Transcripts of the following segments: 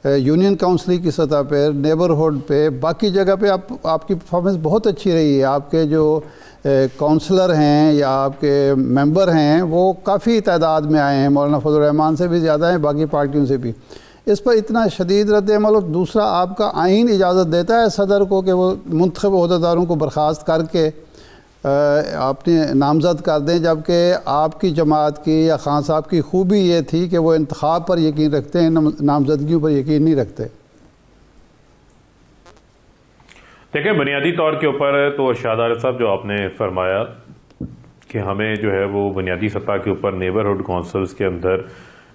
Union council की सतह पर, नेबरहुड पे, बाकी जगह पे आपकी परफॉर्मेंस बहुत अच्छी रही है। आपके जो काउंसलर हैं या आपके मेंबर हैं वो काफ़ी तादाद में आए हैं, मौलाना फजल रहमान से भी ज़्यादा हैं, बाकी पार्टियों से भी। इस पर इतना शदीद रद्द-ए-अमल। और दूसरा, आपका आइन इजाज़त देता है सदर को कि वो मुंतखब ओहदेदारों को बर्खास्त करके अपने नामज़द कर दें, जबकि आपकी जमात की या खान साहब की खूबी ये थी कि वो इंतखाब पर यकीन रखते हैं, नामज़दगियों पर यकीन नहीं रखते। देखिए, बुनियादी तौर के ऊपर तो इरशाद आरिफ साहब, जो आपने फरमाया कि हमें जो है वो बुनियादी सतह के ऊपर नेबरहुड काउंसिल्स के अंदर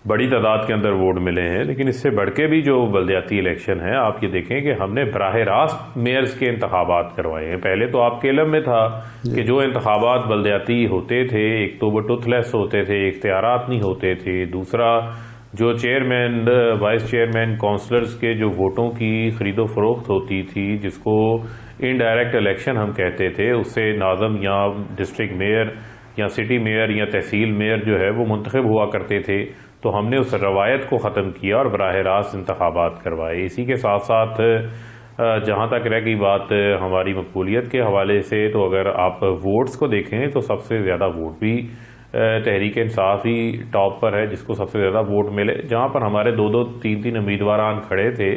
बड़ी तादाद के अंदर वोट मिले हैं, लेकिन इससे बढ़ के भी जो बल्दियाती इलेक्शन है, आप ये देखें कि हमने बराह रास्त मेयर्स के इंतखाबात करवाए हैं। पहले तो आपके इल्म में था कि जो इंतखाबात बल्दियाती होते थे, एक तो वो टूथलेस होते थे, इख्तियारात नहीं होते थे, दूसरा जो चेयरमैन, वाइस चेयरमैन, काउंसलर्स के जो वोटों की खरीदो फरोख्त होती थी, जिसको इनडायरेक्ट इलेक्शन हम कहते थे, उससे नाज़म या डिस्ट्रिक्ट मेयर या सिटी मेयर या तहसील मेयर जो है वो मुंतखब हुआ करते थे। तो हमने उस रवायत को ख़त्म किया और बराह रास्त इंतखाबात करवाए। इसी के साथ साथ जहाँ तक रह गई बात हमारी मकबूलियत के हवाले से, तो अगर आप वोट्स को देखें तो सबसे ज़्यादा वोट भी तहरीक इंसाफ ही टॉप पर है, जिसको सबसे ज़्यादा वोट मिले। जहाँ पर हमारे दो दो तीन तीन उम्मीदवारान खड़े थे,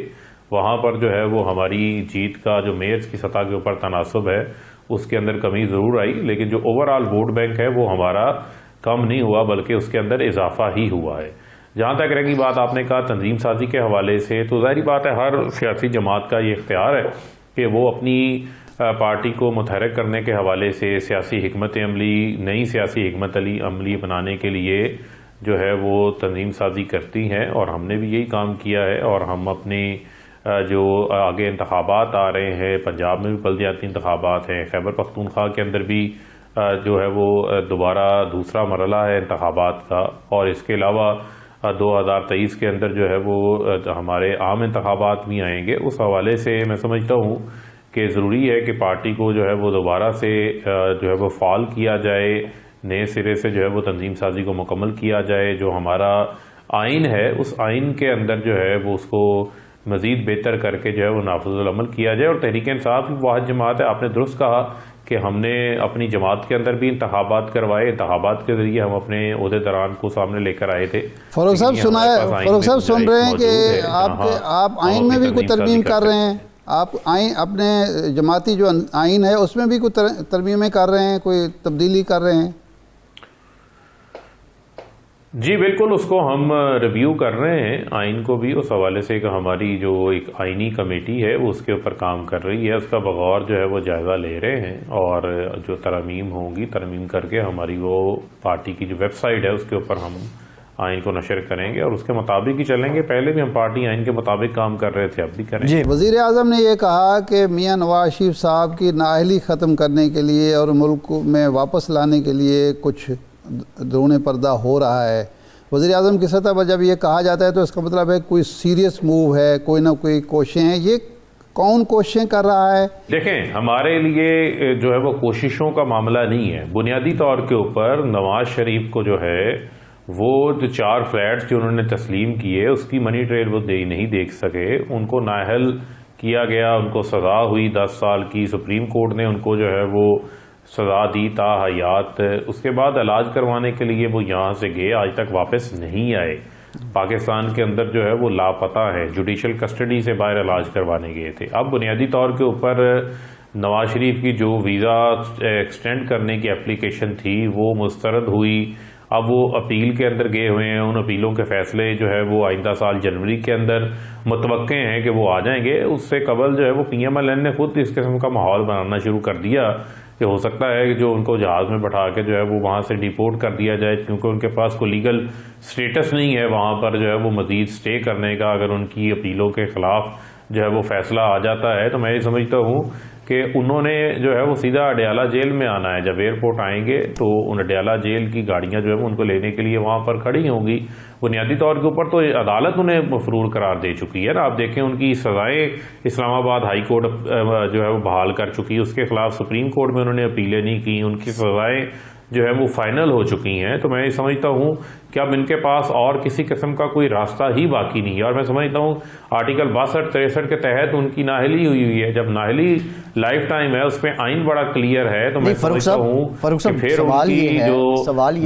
वहाँ पर जो है वो हमारी जीत का जो मेयर्स की सतह के ऊपर तनासब है, उसके अंदर कमी ज़रूर आई, लेकिन जो ओवरऑल वोट बैंक है वो हमारा कम नहीं हुआ, बल्कि उसके अंदर इजाफा ही हुआ है। जहाँ तक रहेगी बात, आपने कहा तंजीम साजी के हवाले से, तो ज़ाहिर बात है हर सियासी जमात का ये इख्तियार है कि वो अपनी पार्टी को मुतहरक करने के हवाले से सियासी हिकमत अमली, नई सियासी हिकमत अमली बनाने के लिए जो है वो तंजीम साजी करती हैं, और हमने भी यही काम किया है। और हम अपने जो आगे इंतखाबात आ रहे हैं, पंजाब में भी बल्दियाती इंतखाबात हैं, खैबर पख्तूनख्वा के अंदर भी जो है वो दोबारा दूसरा मरला है इंतखाबात का, और इसके अलावा 2023 के अंदर जो है वो हमारे आम इंतखाबात भी आएंगे। उस हवाले से मैं समझता हूँ कि ज़रूरी है कि पार्टी को जो है वो दोबारा से जो है वो फाल किया जाए, नए सिरे से जो है वो तंजीम साजी को मुकम्मल किया जाए। जो हमारा आइन है, उस आइन के अंदर जो है वो उसको मज़ीद बेहतर करके जो है वो नाफिज़ुल अमल किया जाए। और तहरीक इंसाफ वाहिद जमात है, आपने दुरुस्त कहा कि हमने अपनी जमात के अंदर भी इंतखाबात करवाए, इंतखाबात के जरिए हम अपने ओहदेदारान को सामने लेकर आए थे। फारूक साहब फारूक साहब सुन रहे हैं कि आप आइन में भी कोई तरमीम कर रहे हैं, आप आइन अपने जमाती जो आइन है उसमें भी कोई तरमीमें कर रहे हैं, कोई तब्दीली कर रहे हैं? जी बिल्कुल, उसको हम रिव्यू कर रहे हैं आइन को भी। उस हवाले से कि हमारी जो एक आइनी कमेटी है वो उसके ऊपर काम कर रही है, उसका बगौर जो है वो जायज़ा ले रहे हैं, और जो तरमीम होंगी, तरमीम करके हमारी वो पार्टी की जो वेबसाइट है उसके ऊपर हम आइन को नशर करेंगे और उसके मुताबिक ही चलेंगे। पहले भी हम पार्टी आइन के मुताबिक काम कर रहे थे, अब भी करेंगे। जी, वज़ीर आज़म ने ये कहा कि मियाँ नवाज शरीफ साहब की नाअहली ख़त्म करने के लिए और मुल्क में वापस लाने के लिए कुछ दरूने पर्दा हो रहा है। वज़ीर आज़म की सतह पर जब ये कहा जाता है तो इसका मतलब है कोई सीरियस मूव है, कोई ना कोई कोशिशें हैं। ये कौन कोशिशें कर रहा है? देखें, हमारे लिए जो है वो कोशिशों का मामला नहीं है। बुनियादी तौर के ऊपर नवाज शरीफ को जो है वो जो 4 फ्लैट्स जो उन्होंने तस्लीम किए, उसकी मनी ट्रेल वो नहीं देख सके, उनको नाअहल किया गया, उनको सज़ा हुई 10 साल की। सुप्रीम कोर्ट ने उनको जो है वो सज़ा दी ता हयात। उसके बाद इलाज करवाने के लिए वो यहाँ से गए, आज तक वापस नहीं आए। पाकिस्तान के अंदर जो है वो लापता है, जुडिशल कस्टडी से बाहर इलाज करवाने गए थे। अब बुनियादी तौर के ऊपर नवाज शरीफ की जो वीज़ा एक्सटेंड करने की एप्लीकेशन थी वो मुस्तरद हुई। अब वो अपील के अंदर गए हुए हैं, उन अपीलों के फैसले जो है वो आइंदा साल जनवरी के अंदर मुतवक्के हैं कि वो आ जाएंगे। उससे कबल जो है वो PMLN ने खुद इस किस्म का माहौल बनाना शुरू कर दिया कि हो सकता है कि जो उनको जहाज़ में बैठा के जो है वो वहाँ से डिपोर्ट कर दिया जाए, क्योंकि उनके पास कोई लीगल स्टेटस नहीं है वहाँ पर जो है वो मज़ीद स्टे करने का। अगर उनकी अपीलों के ख़िलाफ़ जो है वो फैसला आ जाता है तो मैं ये समझता हूँ कि उन्होंने जो है वो सीधा अडयाला जेल में आना है। जब एयरपोर्ट आएंगे तो उन अडयाला जेल की गाड़ियाँ जो है वो उनको लेने के लिए वहाँ पर खड़ी होंगी। बुनियादी तौर के ऊपर तो अदालत उन्हें मफरूर करार दे चुकी है ना। आप देखें उनकी सज़ाएँ इस्लामाबाद हाई कोर्ट जो है वो बहाल कर चुकी है, उसके खिलाफ सुप्रीम कोर्ट में उन्होंने अपीलें नहीं की। उनकी सज़ाएँ जो है वो फाइनल हो चुकी हैं, तो मैं ये समझता हूँ कि अब इनके पास और किसी किस्म का कोई रास्ता ही बाकी नहीं है। और मैं समझता हूँ आर्टिकल 62-63 के तहत उनकी नाअहली हुई है। जब नाअहली लाइफ टाइम है, उसमें आइन बड़ा क्लियर है, तो मैं समझता हूँ कि फिर उनकी जो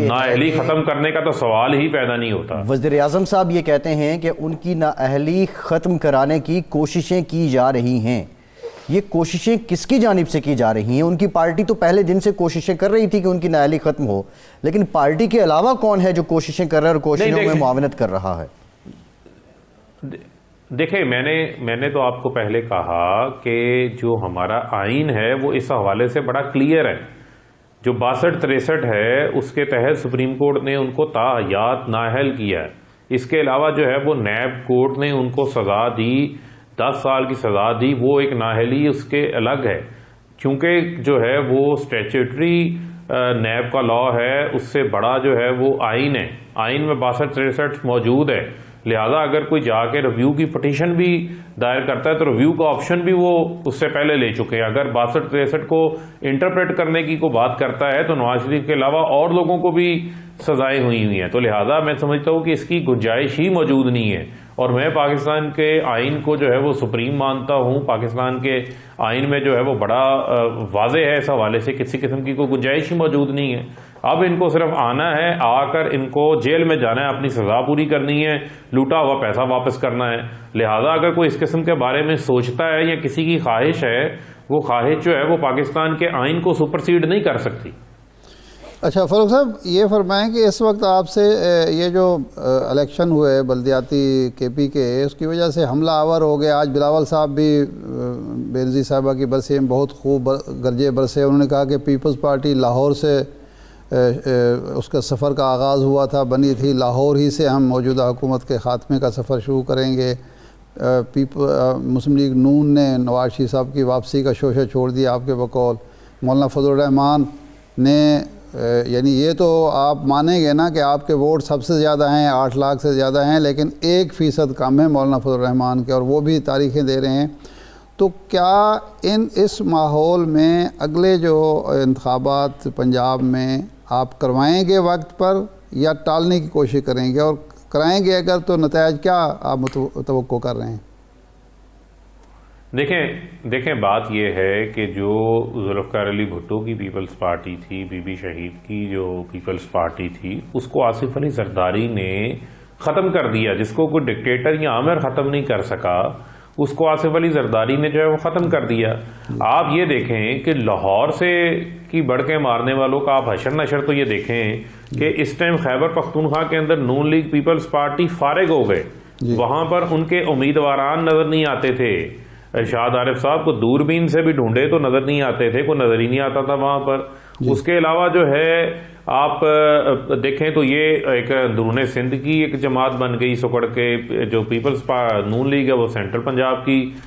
नाअहली खत्म करने का तो सवाल ही पैदा नहीं होता। वज़ीर आज़म साहब ये कहते हैं कि उनकी नाअहली ख़त्म कराने की कोशिशें की जा रही हैं। ये कोशिशें किसकी जानिब से की जा रही हैं? उनकी पार्टी तो पहले दिन से कोशिशें कर रही थी कि उनकी नाअहली ख़त्म हो, लेकिन पार्टी के अलावा कौन है जो कोशिशें कर रहा है और कोशिशों में मुआवनत कर रहा है? देखिए, मैंने तो आपको पहले कहा कि जो हमारा आइन है वो इस हवाले से बड़ा क्लियर है। जो 62-63 है उसके तहत सुप्रीम कोर्ट ने उनको ताहयात नाअहल किया है। इसके अलावा जो है वो नैब कोर्ट ने उनको सज़ा दी, 10 साल की सज़ा दी। वो एक नाअहली उसके अलग है, क्योंकि जो है वो स्टैट्यूटरी नैब का लॉ है, उससे बड़ा जो है वो आइन है। आइन में 62-63 मौजूद है। लिहाजा अगर कोई जाके रिव्यू की पटिशन भी दायर करता है तो रिव्यू का ऑप्शन भी वो उससे पहले ले चुके हैं। अगर 62-63 को इंटरप्रेट करने की कोई बात करता है तो नवाज शरीफ के अलावा और लोगों को भी सजाएं हुई हैं। तो लिहाजा मैं समझता हूँ कि इसकी गुंजाइश ही मौजूद नहीं है। और मैं पाकिस्तान के आइन को जो है वो सुप्रीम मानता हूँ। पाकिस्तान के आइन में जो है वो बड़ा वाज़ेह है, इस हवाले से किसी किस्म की कोई गुंजाइश ही मौजूद नहीं है। अब इनको सिर्फ आना है, आकर इनको जेल में जाना है, अपनी सज़ा पूरी करनी है, लूटा हुआ पैसा वापस करना है। लिहाजा अगर कोई इस किस्म के बारे में सोचता है या किसी की ख्वाहिश है, वो ख्वाहिश जो है वो पाकिस्तान के आइन को सुपरसीड नहीं कर सकती। अच्छा फ़ारूक साहब, ये फरमाएं कि इस वक्त आपसे ये जो इलेक्शन हुए बल्दियाती KP के, उसकी वजह से हमला आवर हो गया। आज बिलावल साहब भी बेनज़ीर साहिबा की बरसी में बहुत खूब गरजे बरसे। उन्होंने कहा कि पीपल्स पार्टी लाहौर से उसका सफ़र का आगाज़ हुआ था, बनी थी लाहौर ही से, हम मौजूदा हुकूमत के ख़ात्मे का सफ़र शुरू करेंगे। मुस्लिम लीग नून ने नवाज शरीफ साहब की वापसी का शोशा छोड़ दिया आपके बकौल। मौलाना फजलुर रहमान ने यानी ये तो आप मानेंगे ना कि आपके वोट सबसे ज़्यादा हैं, 8 लाख से ज़्यादा हैं, लेकिन 1% कम है मौलाना फजलुर रहमान के, और वो भी तारीखें दे रहे हैं। तो क्या इस माहौल में अगले जो इंतखाबात पंजाब में आप करवाएंगे वक्त पर, या टालने की कोशिश करेंगे? और कराएंगे अगर तो नतायज क्या आप तवक्को कर रहे हैं? देखें बात यह है कि जो जुल्फ़िकार अली भुट्टो की पीपल्स पार्टी थी, बीबी शहीद की जो पीपल्स पार्टी थी, उसको आसिफ अली जरदारी ने ख़त्म कर दिया। जिसको कोई डिक्टेटर या आमिर ख़त्म नहीं कर सका, उसको आसिफ अली जरदारी ने जो है वो ख़त्म कर दिया। आप ये देखें कि लाहौर से की बढ़ के मारने वालों का आप हशर नशर तो ये देखें कि इस टाइम खैबर पख्तूनख्वा के अंदर नून लीग पीपल्स पार्टी फारिग हो गए। वहाँ पर उनके उम्मीदवारान नज़र नहीं आते थे। शाद आरिफ साहब को दूरबीन से भी ढूंढे तो नज़र नहीं आते थे, कोई नज़र ही नहीं आता था वहाँ पर। उसके अलावा जो है आप देखें तो ये एक अंदरूने सिंध की एक जमात बन गई सुकड़ के। जो पीपल्स नून लीग है वो सेंट्रल पंजाब की